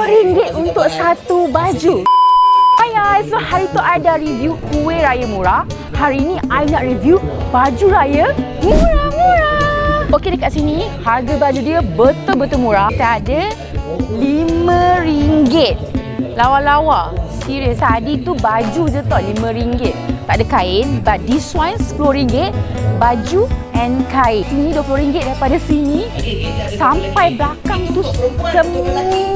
RM20 untuk satu baju. Hai guys, so hari tu I dah review kuih raya murah. Hari ni I nak review baju raya murah-murah. Okey, dekat sini harga baju dia betul-betul murah. Kita ada RM5. Lawa-lawa. Serius, tadi tu baju je tau RM5. Tak ada kain, but this one RM10. Baju and kain. Sini RM20 daripada sini sampai belakang tu semua RM20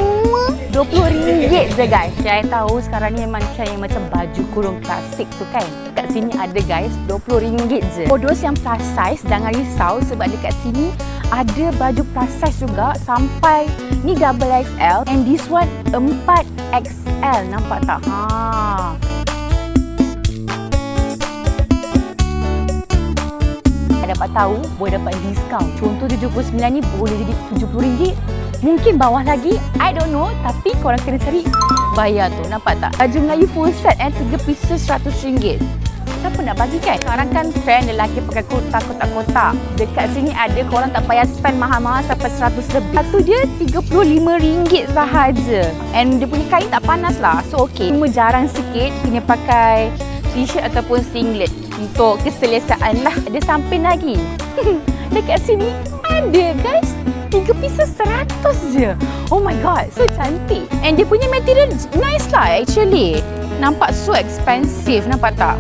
je guys. Saya tahu sekarang ni macam baju kurung klasik tu kan. Dekat sini ada guys RM20 je. For those yang plus size, jangan risau sebab dekat sini ada baju plus size juga sampai ni XXL and this one 4XL. Nampak tak? Dapat tahu boleh dapat diskaun. Contoh 79 ni boleh jadi RM70. Mungkin bawah lagi, I don't know, tapi korang kena cari bayar tu. Nampak tak? Baju Melayu full set 3 pieces RM100. Siapa nak bagi kan? Sekarang kan trend lelaki pakai kurta kotak-kotak. Dekat sini ada, korang tak payah spend mahal-mahal sampai RM100 lebih. Satu dia RM35 sahaja. And dia punya kain tak panas lah. So okay. Cuma jarang sikit kena pakai t-shirt ataupun singlet. Untuk keselesaan lah. Ada samping lagi. Dekat sini ada guys 3 pieces RM100 je. Oh my god, so cantik. And dia punya material nice lah actually. Nampak so expensive, nampak tak?